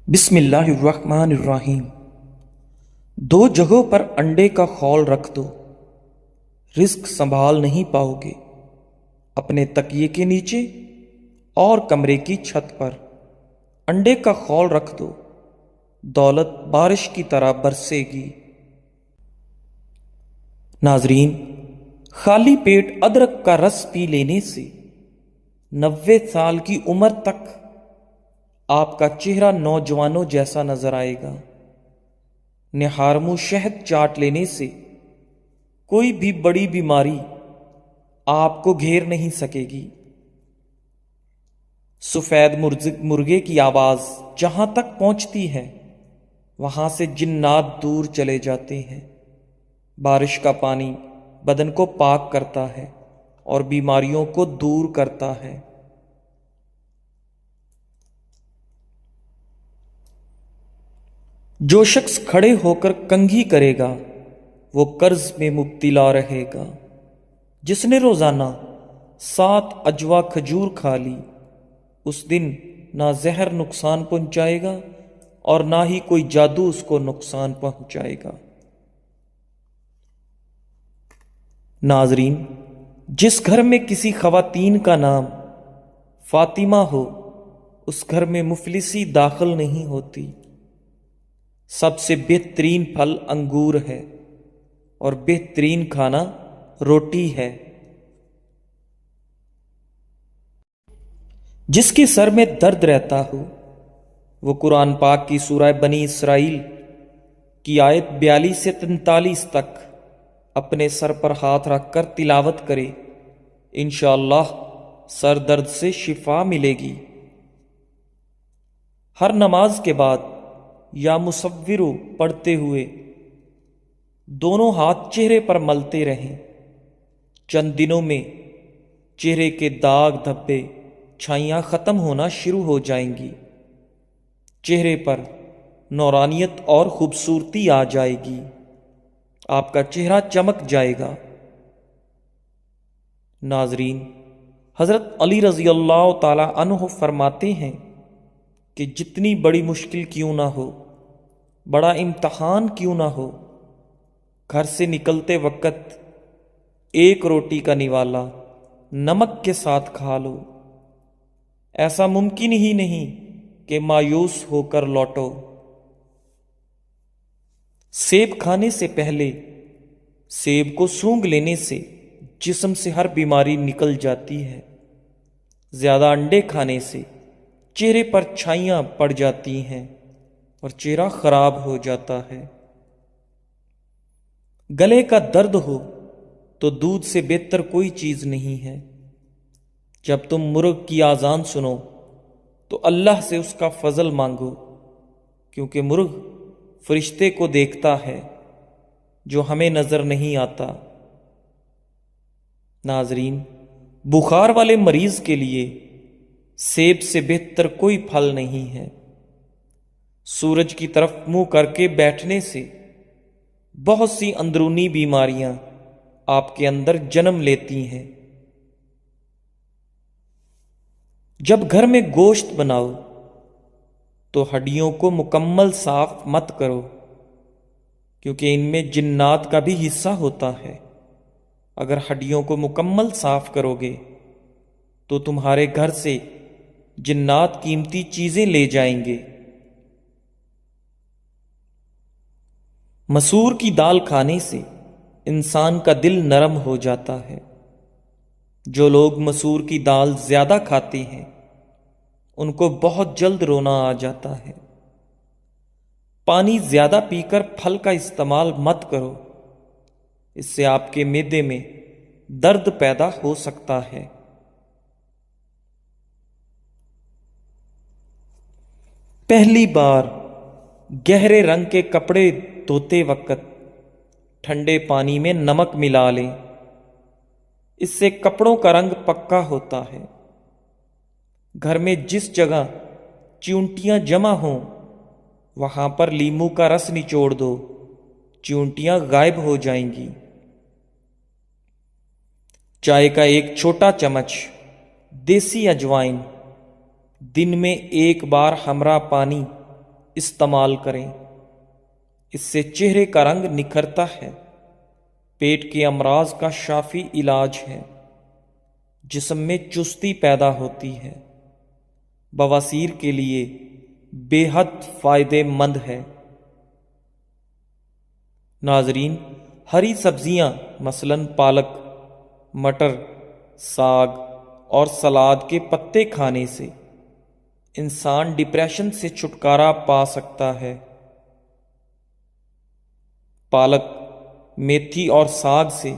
بسم اللہ الرحمن الرحیم۔ دو جگہوں پر انڈے کا خول رکھ دو، رزق سنبھال نہیں پاؤ گے۔ اپنے تکیے کے نیچے اور کمرے کی چھت پر انڈے کا خول رکھ دو، دولت بارش کی طرح برسے گی۔ ناظرین، خالی پیٹ ادرک کا رس پی لینے سے 90 سال کی عمر تک آپ کا چہرہ نوجوانوں جیسا نظر آئے گا۔ نہارمو شہد چاٹ لینے سے کوئی بھی بڑی بیماری آپ کو گھیر نہیں سکے گی۔ سفید مرغے کی آواز جہاں تک پہنچتی ہے وہاں سے جنات دور چلے جاتے ہیں۔ بارش کا پانی بدن کو پاک کرتا ہے اور بیماریوں کو دور کرتا ہے۔ جو شخص کھڑے ہو کر کنگھی کرے گا وہ قرض میں مبتلا رہے گا۔ جس نے روزانہ 7 اجوا کھجور کھا لی اس دن نہ زہر نقصان پہنچائے گا اور نہ ہی کوئی جادو اس کو نقصان پہنچائے گا۔ ناظرین، جس گھر میں کسی خواتین کا نام فاطمہ ہو اس گھر میں مفلسی داخل نہیں ہوتی۔ سب سے بہترین پھل انگور ہے اور بہترین کھانا روٹی ہے۔ جس کے سر میں درد رہتا ہو وہ قرآن پاک کی سورہ بنی اسرائیل کی آیت 42 سے 43 تک اپنے سر پر ہاتھ رکھ کر تلاوت کرے، انشاءاللہ سر درد سے شفا ملے گی۔ ہر نماز کے بعد یا مصورو پڑھتے ہوئے دونوں ہاتھ چہرے پر ملتے رہیں۔ چند دنوں میں چہرے کے داغ دھبے چھائیاں ختم ہونا شروع ہو جائیں گی، چہرے پر نورانیت اور خوبصورتی آ جائے گی، آپ کا چہرہ چمک جائے گا۔ ناظرین، حضرت علی رضی اللہ تعالی عنہ فرماتے ہیں کہ جتنی بڑی مشکل کیوں نہ ہو، بڑا امتحان کیوں نہ ہو، گھر سے نکلتے وقت ایک روٹی کا نوالا نمک کے ساتھ کھا لو۔ ایسا ممکن ہی نہیں کہ مایوس ہو کر لوٹو۔ سیب کھانے سے پہلے سیب کو سونگھ لینے سے جسم سے ہر بیماری نکل جاتی ہے۔ زیادہ انڈے کھانے سے چہرے پر چھائیاں پڑ جاتی ہیں اور چہرہ خراب ہو جاتا ہے۔ گلے کا درد ہو تو دودھ سے بہتر کوئی چیز نہیں ہے۔ جب تم مرغ کی آذان سنو تو اللہ سے اس کا فضل مانگو، کیونکہ مرغ فرشتے کو دیکھتا ہے جو ہمیں نظر نہیں آتا۔ ناظرین، بخار والے مریض کے لیے سیب سے بہتر کوئی پھل نہیں ہے۔ سورج کی طرف منہ کر کے بیٹھنے سے بہت سی اندرونی بیماریاں آپ کے اندر جنم لیتی ہیں۔ جب گھر میں گوشت بناؤ تو ہڈیوں کو مکمل صاف مت کرو، کیونکہ ان میں جنات کا بھی حصہ ہوتا ہے۔ اگر ہڈیوں کو مکمل صاف کرو گے تو تمہارے گھر سے جنات قیمتی چیزیں لے جائیں گے۔ مسور کی دال کھانے سے انسان کا دل نرم ہو جاتا ہے۔ جو لوگ مسور کی دال زیادہ کھاتے ہیں ان کو بہت جلد رونا آ جاتا ہے۔ پانی زیادہ پی کر پھل کا استعمال مت کرو، اس سے آپ کے معدے میں درد پیدا ہو سکتا ہے۔ پہلی بار گہرے رنگ کے کپڑے دھوتے وقت ٹھنڈے پانی میں نمک ملا لیں، اس سے کپڑوں کا رنگ پکا ہوتا ہے۔ گھر میں جس جگہ چیونٹیاں جمع ہوں وہاں پر لیموں کا رس نچوڑ دو، چیونٹیاں غائب ہو جائیں گی۔ چائے کا ایک چھوٹا چمچ دیسی اجوائن دن میں ایک بار ہمراہ پانی استعمال کریں، اس سے چہرے کا رنگ نکھرتا ہے، پیٹ کے امراض کا شافی علاج ہے، جسم میں چستی پیدا ہوتی ہے، بواسیر کے لیے بے حد فائدہ مند ہے۔ ناظرین، ہری سبزیاں مثلاً پالک، مٹر، ساگ اور سلاد کے پتے کھانے سے انسان ڈپریشن سے چھٹکارا پا سکتا ہے۔ پالک، میتھی اور ساگ سے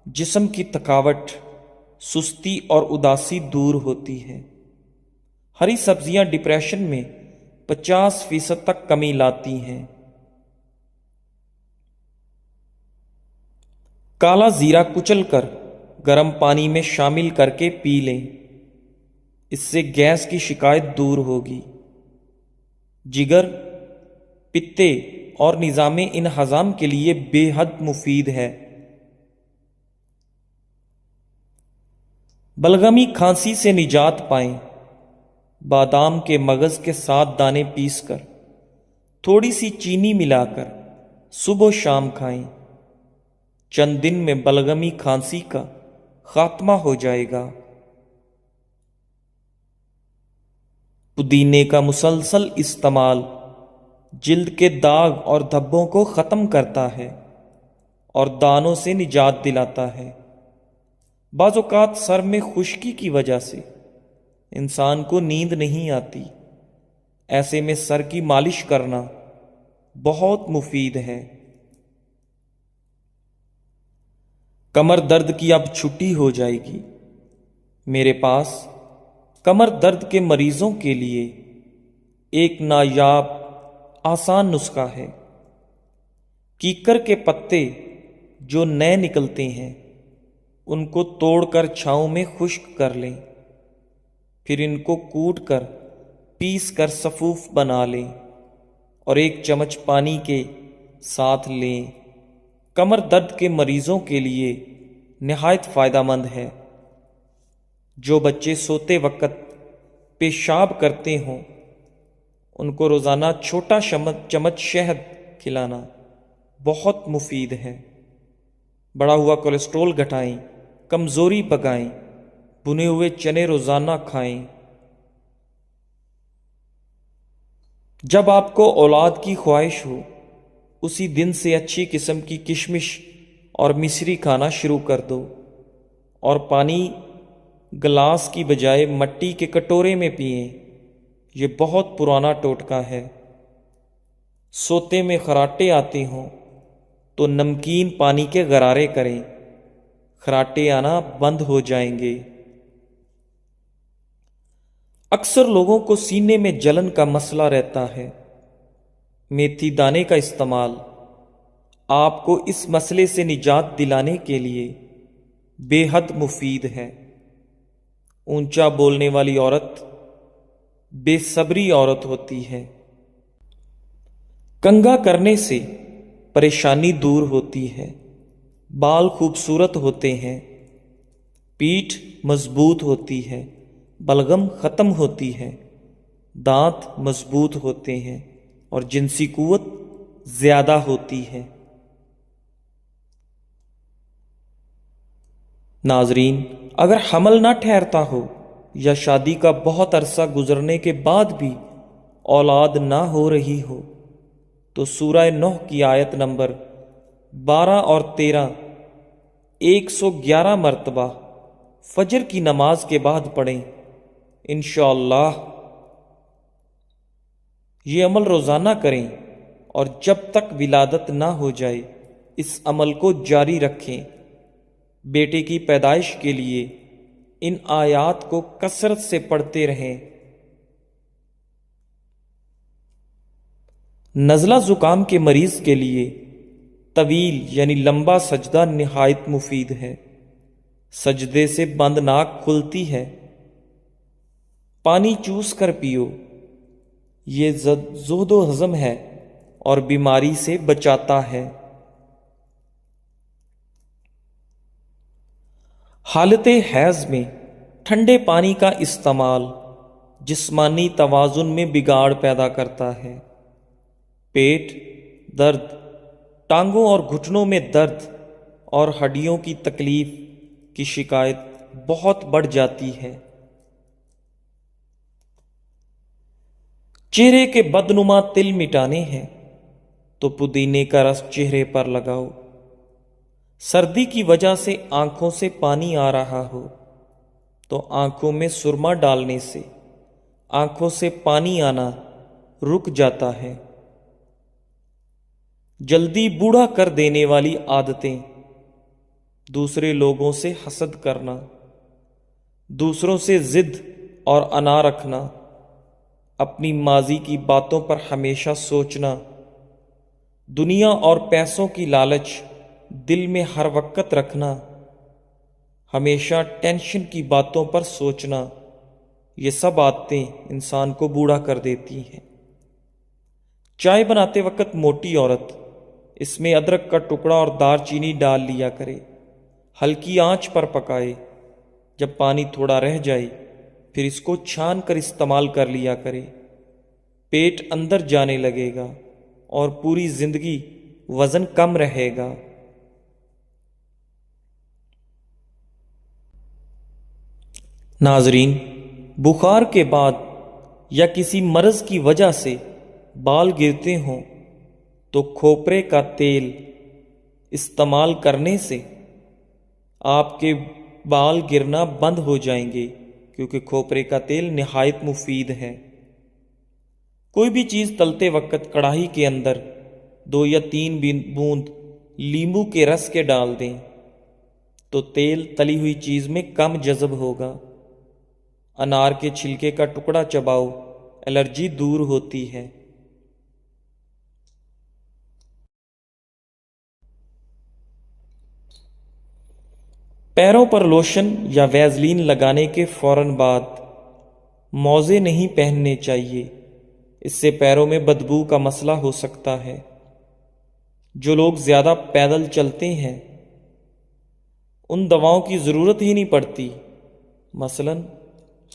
جسم کی تھکاوٹ، سستی اور اداسی دور ہوتی ہے۔ ہری سبزیاں ڈپریشن میں 50% تک کمی لاتی ہیں۔ کالا زیرہ کچل کر گرم پانی میں شامل کر کے پی لیں، اس سے گیس کی شکایت دور ہوگی۔ جگر، پتے اور نظام انہضام کے لیے بے حد مفید ہے۔ بلغمی کھانسی سے نجات پائیں، بادام کے مغز کے ساتھ دانے پیس کر تھوڑی سی چینی ملا کر صبح و شام کھائیں، چند دن میں بلغمی کھانسی کا خاتمہ ہو جائے گا۔ پودینے کا مسلسل استعمال جلد کے داغ اور دھبوں کو ختم کرتا ہے اور دانوں سے نجات دلاتا ہے۔ بعض اوقات سر میں خشکی کی وجہ سے انسان کو نیند نہیں آتی، ایسے میں سر کی مالش کرنا بہت مفید ہے۔ کمر درد کی اب چھٹی ہو جائے گی۔ میرے پاس کمر درد کے مریضوں کے لیے ایک نایاب آسان نسخہ ہے۔ کیکر کے پتے جو نئے نکلتے ہیں ان کو توڑ کر چھاؤں میں خشک کر لیں، پھر ان کو کوٹ کر پیس کر سفوف بنا لیں اور 1 چمچ پانی کے ساتھ لیں۔ کمر درد کے مریضوں کے لیے نہایت فائدہ مند ہے۔ جو بچے سوتے وقت پیشاب کرتے ہوں ان کو روزانہ چھوٹا چمچ شہد کھلانا بہت مفید ہے۔ بڑھا ہوا کولیسٹرول گھٹائیں، کمزوری بھگائیں، بھنے ہوئے چنے روزانہ کھائیں۔ جب آپ کو اولاد کی خواہش ہو اسی دن سے اچھی قسم کی کشمش اور مصری کھانا شروع کر دو، اور پانی گلاس کی بجائے مٹی کے کٹورے میں پئیں۔ یہ بہت پرانا ٹوٹکا ہے۔ سوتے میں خراٹے آتے ہوں تو نمکین پانی کے غرارے کریں، خراٹے آنا بند ہو جائیں گے۔ اکثر لوگوں کو سینے میں جلن کا مسئلہ رہتا ہے۔ میتھی دانے کا استعمال آپ کو اس مسئلے سے نجات دلانے کے لیے بے حد مفید ہے۔ اونچا بولنے والی عورت بے صبری عورت ہوتی ہے۔ کنگھا کرنے سے پریشانی دور ہوتی ہے، بال خوبصورت ہوتے ہیں، پیٹھ مضبوط ہوتی ہے، بلغم ختم ہوتی ہے، دانت مضبوط ہوتے ہیں اور جنسی قوت زیادہ ہوتی ہے۔ ناظرین، اگر حمل نہ ٹھہرتا ہو یا شادی کا بہت عرصہ گزرنے کے بعد بھی اولاد نہ ہو رہی ہو تو سورہ نوح کی آیت نمبر 12 اور 13 111 مرتبہ فجر کی نماز کے بعد پڑھیں۔ انشاءاللہ یہ عمل روزانہ کریں اور جب تک ولادت نہ ہو جائے اس عمل کو جاری رکھیں۔ بیٹے کی پیدائش کے لیے ان آیات کو کثرت سے پڑھتے رہیں۔ نزلہ زکام کے مریض کے لیے طویل یعنی لمبا سجدہ نہایت مفید ہے۔ سجدے سے بند ناک کھلتی ہے۔ پانی چوس کر پیو، یہ زہد و ہضم ہے اور بیماری سے بچاتا ہے۔ حالت حیض میں ٹھنڈے پانی کا استعمال جسمانی توازن میں بگاڑ پیدا کرتا ہے۔ پیٹ درد، ٹانگوں اور گھٹنوں میں درد اور ہڈیوں کی تکلیف کی شکایت بہت بڑھ جاتی ہے۔ چہرے کے بدنما تل مٹانے ہیں تو پودینے کا رس چہرے پر لگاؤ۔ سردی کی وجہ سے آنکھوں سے پانی آ رہا ہو تو آنکھوں میں سرما ڈالنے سے آنکھوں سے پانی آنا رک جاتا ہے۔ جلدی بوڑھا کر دینے والی عادتیں: دوسرے لوگوں سے حسد کرنا، دوسروں سے ضد اور انا رکھنا، اپنی ماضی کی باتوں پر ہمیشہ سوچنا، دنیا اور پیسوں کی لالچ دل میں ہر وقت رکھنا، ہمیشہ ٹینشن کی باتوں پر سوچنا، یہ سب عادتیں انسان کو بوڑھا کر دیتی ہیں۔ چائے بناتے وقت موٹی عورت اس میں ادرک کا ٹکڑا اور دار چینی ڈال لیا کرے، ہلکی آنچ پر پکائے، جب پانی تھوڑا رہ جائے پھر اس کو چھان کر استعمال کر لیا کرے، پیٹ اندر جانے لگے گا اور پوری زندگی وزن کم رہے گا۔ ناظرین، بخار کے بعد یا کسی مرض کی وجہ سے بال گرتے ہوں تو کھوپرے کا تیل استعمال کرنے سے آپ کے بال گرنا بند ہو جائیں گے، کیونکہ کھوپرے کا تیل نہایت مفید ہے۔ کوئی بھی چیز تلتے وقت کڑاہی کے اندر 2 یا 3 بوند لیموں کے رس کے ڈال دیں تو تیل تلی ہوئی چیز میں کم جذب ہوگا۔ انار کے چھلکے کا ٹکڑا چباؤ، الرجی دور ہوتی ہے۔ پیروں پر لوشن یا ویزلین لگانے کے فوراً بعد موزے نہیں پہننے چاہیے، اس سے پیروں میں بدبو کا مسئلہ ہو سکتا ہے۔ جو لوگ زیادہ پیدل چلتے ہیں ان دواؤں کی ضرورت ہی نہیں پڑتی، مثلاً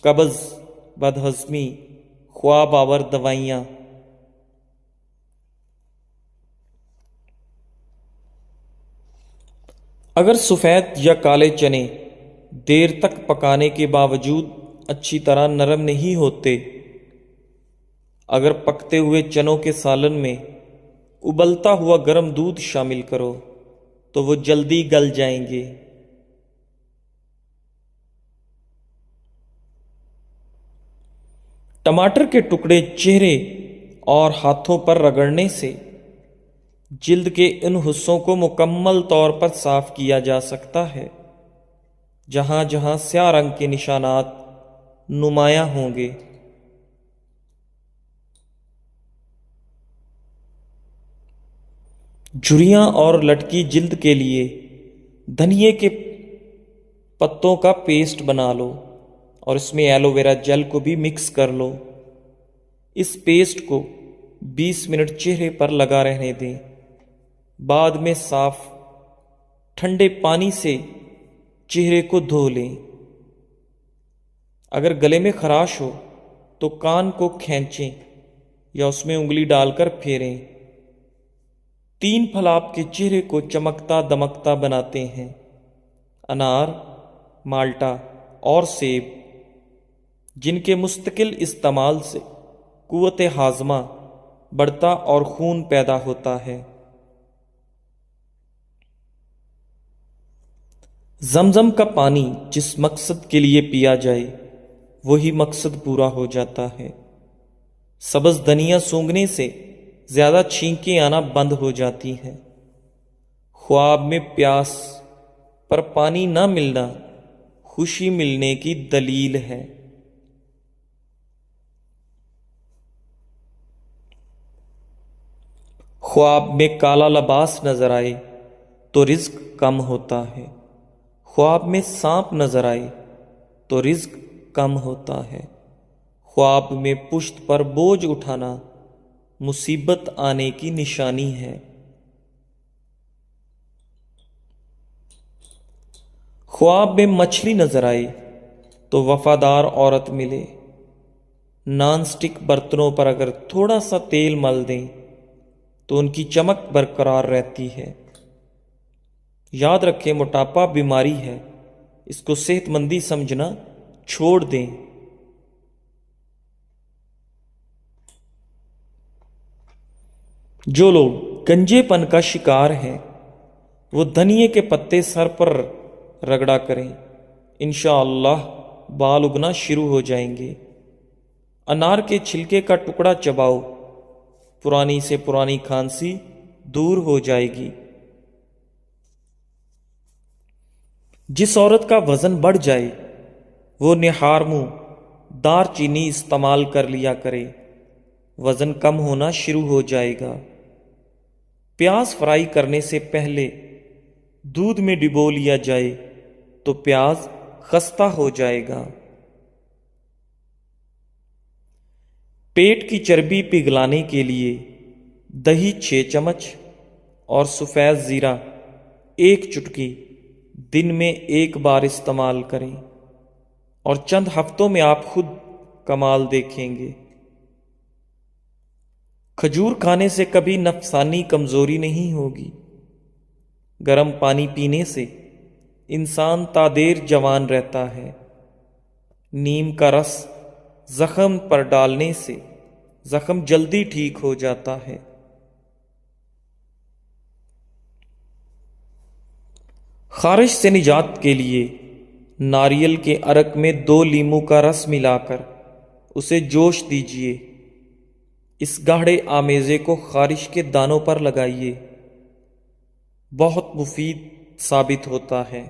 قبض، بدہضمی، خواب آور دوائیاں۔ اگر سفید یا کالے چنے دیر تک پکانے کے باوجود اچھی طرح نرم نہیں ہوتے، اگر پکتے ہوئے چنوں کے سالن میں ابلتا ہوا گرم دودھ شامل کرو تو وہ جلدی گل جائیں گے۔ ٹماٹر کے ٹکڑے چہرے اور ہاتھوں پر رگڑنے سے جلد کے ان حصوں کو مکمل طور پر صاف کیا جا سکتا ہے جہاں جہاں سیاہ رنگ کے نشانات نمایاں ہوں گے۔ جھریاں اور لٹکی جلد کے لیے دھنیے کے پتوں کا پیسٹ بنا لو اور اس میں ایلو ویرا جیل کو بھی مکس کر لو۔ اس پیسٹ کو 20 منٹ چہرے پر لگا رہنے دیں، بعد میں صاف ٹھنڈے پانی سے چہرے کو دھو لیں۔ اگر گلے میں خراش ہو تو کان کو کھینچیں یا اس میں انگلی ڈال کر پھیریں۔ 3 پھل آپ کے چہرے کو چمکتا دمکتا بناتے ہیں: انار، مالٹا اور سیب، جن کے مستقل استعمال سے قوت ہاضمہ بڑھتا اور خون پیدا ہوتا ہے۔ زمزم کا پانی جس مقصد کے لیے پیا جائے وہی مقصد پورا ہو جاتا ہے۔ سبز دھنیا سونگھنے سے زیادہ چھینکیں آنا بند ہو جاتی ہیں۔ خواب میں پیاس پر پانی نہ ملنا خوشی ملنے کی دلیل ہے۔ خواب میں کالا لباس نظر آئے تو رزق کم ہوتا ہے، خواب میں سانپ نظر آئے تو رزق کم ہوتا ہے، خواب میں پشت پر بوجھ اٹھانا مصیبت آنے کی نشانی ہے۔ خواب میں مچھلی نظر آئے تو وفادار عورت ملے۔ نان سٹک برتنوں پر اگر تھوڑا سا تیل مل دیں تو ان کی چمک برقرار رہتی ہے۔ یاد رکھیں موٹاپا بیماری ہے، اس کو صحت مندی سمجھنا چھوڑ دیں۔ جو لوگ گنجے پن کا شکار ہیں وہ دھنیے کے پتے سر پر رگڑا کریں، انشاءاللہ بال اگنا شروع ہو جائیں گے۔ انار کے چھلکے کا ٹکڑا چباؤ، پرانی سے پرانی کھانسی دور ہو جائے گی۔ جس عورت کا وزن بڑھ جائے وہ نہار منہ دار چینی استعمال کر لیا کرے، وزن کم ہونا شروع ہو جائے گا۔ پیاز فرائی کرنے سے پہلے دودھ میں ڈبو لیا جائے تو پیاز خستہ ہو جائے گا۔ پیٹ کی چربی پگھلانے کے لیے دہی 6 چمچ اور سفید زیرہ 1 چٹکی دن میں 1 بار استعمال کریں، اور چند ہفتوں میں آپ خود کمال دیکھیں گے۔ کھجور کھانے سے کبھی نفسانی کمزوری نہیں ہوگی۔ گرم پانی پینے سے انسان تا دیر جوان رہتا ہے۔ نیم کا رس زخم پر ڈالنے سے زخم جلدی ٹھیک ہو جاتا ہے۔ خارش سے نجات کے لیے ناریل کے عرق میں 2 لیموں کا رس ملا کر اسے جوش دیجیے۔ اس گاڑھے آمیزے کو خارش کے دانوں پر لگائیے، بہت مفید ثابت ہوتا ہے۔